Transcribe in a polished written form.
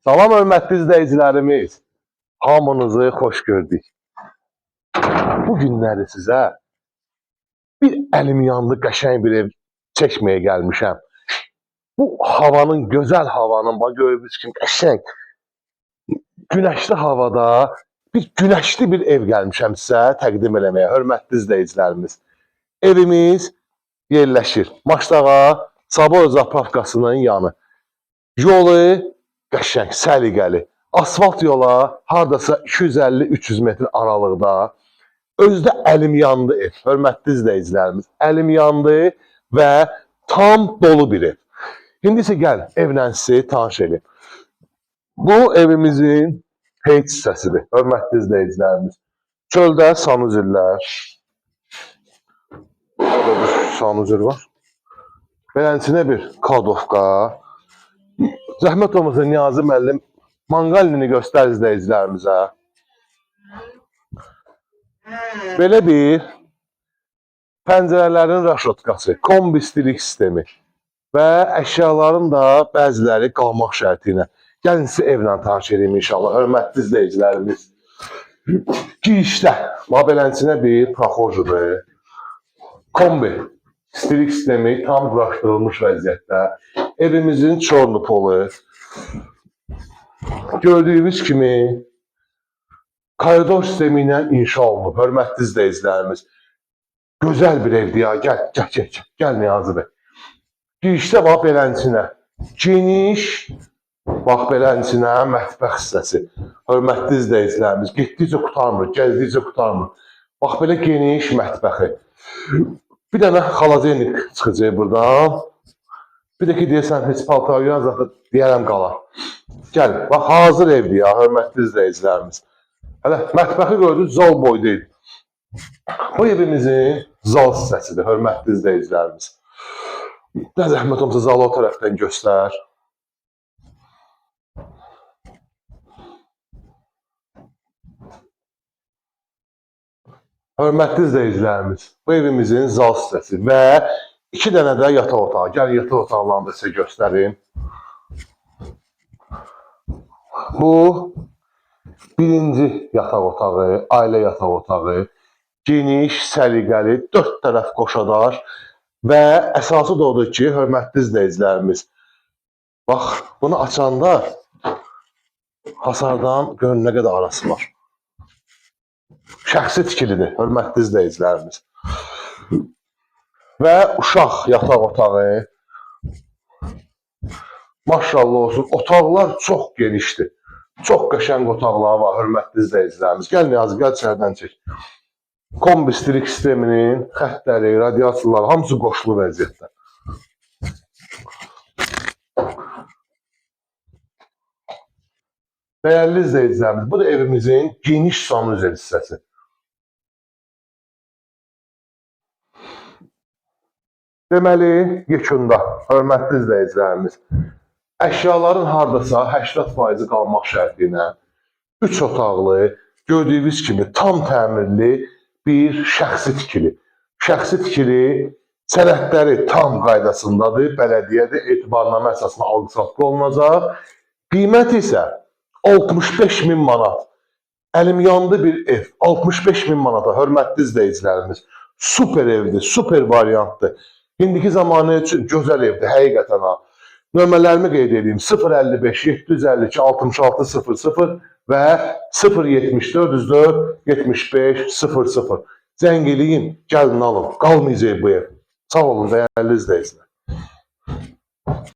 Salam hörmətli izləyicilərimiz. Hamınızı xoş gördük. Bu günləri sizə bir əlim yandı qəşəng bir ev çəkməyə gəlmişəm. Bu havanın, gözəl havanın, bax gördüyünüz kimi qəşəng günəşli havada günəşli bir ev gəlmişəm sizə təqdim eləməyə, hörmətli izləyicilərimiz. Evimiz yerləşir Maçdağa, Sabah zapravkasının yanı. Yolu qəşəng, səliqəli. Asfalt yola hardasa 250-300 metr aralıqda. Özdə əlim yandı ev, hörmətli izləyicilərimiz. Əlim yandı və tam dolu bir ev. İndi isə gəl, evlə sizi tanış edeyim. Bu evimizin heyç hissəsidir, hörmətli izləyicilərimiz. Çöldə sanuzirlər. Burada bir sanuzir var. Beləsinə bir kadovka. Zəhmət olmasa Niyazi müəllim manqalini göstər izləyicilərimizə. Belə bir pəncərələrin raşotkası, kombi stilik sistemi və əşyaların da bəziləri qalmaq şərti ilə. Gəlin sizi evlə tanış edeyim inşallah, hörmətli izləyicilərimiz. Girişdə, beləsinə bir proxojudur. Kombi stilik sistemi tam quraşdırılmış vəziyyətdə. Evimizin çorlu polu. Gördüyünüz kimi koridor sistemi ilə inşa olunub, hörmətli izləyicilərimiz. Gözəl bir evdir ya, gəl Niyazi bəy. Girişdə bax beləsinə geniş, bax beləsinə mətbəx hissəsi. Hörmətli izləyicilərimiz, getdikcə qurtarmır, gəzdikcə qurtarmır. Bax belə geniş mətbəxi. Bir dənə xaladenik çıxacaq buradan. Bir də ki, deyəsən, heç paltar yuyan zaten deyərəm qalar. Gəl, bax, hazır evdir ya, hörmətli izləyicilərimiz. Hələ, mətbəxi gördük, zal boy deyil. Bu evimizin zal hissəsidir, hörmətli izləyicilərimiz. Nə zəhmət olmasa zalı o tərəfdən göstər. Hörmətli izləyicilərimiz, bu evimizin zal hissəsi və 2 dənə də yataq otağı. Gəlin, yataq otaqlarını da sizə göstərim. Bu, birinci yataq otağı, ailə yataq otağı. Geniş, səliqəli, 4 tərəf qoşadar və əsası da odur ki, hörmətli izləyicilərimiz, bax, bunu açanda hasardan görün nə qədər arası var. Şəxsi tikilidir, hörmətli izləyicilərimiz. Və uşaq yataq otağı. Maşallah olsun, otaqlar çox genişdir. Çox qəşəng otaqlar var, hörmətli izləyicilərimiz. Gəl Niyazi, gəl içərdən çək. Kombi stilik sisteminin xəttləri, radiatorları, hamısı qoşulu vəziyyətdə. Dəyərli izləyicilərimiz, bu da evimizin geniş sanuzel hissəsi. Deməli, yekunda, hörmətli izləyicilərimiz, əşyaların hardasa 80% qalmaq şərti ilə 3 otaqlı, gördüyünüz kimi tam təmirli bir şəxsi tikili. Şəxsi tikili sənədləri tam qaydasındadır, bələdiyyədir, etibarnamə əsasına alqı-satqı olunacaq. Qiymət isə 65.000 manat. Əlim yandı bir ev, 65.000 manata, hörmətli izləyicilərimiz. Super evdir, super variantdır. İndiki zamanı üçün gözəl evdir, həqiqətən ha. Nömrələrimi qeyd edeyim, 055 752 66 00 və 074 404 75 00. Zəng eləyin, gəlin alın, qalmayacaq bu ev. Sağ olun, dəyərli izləyicilər.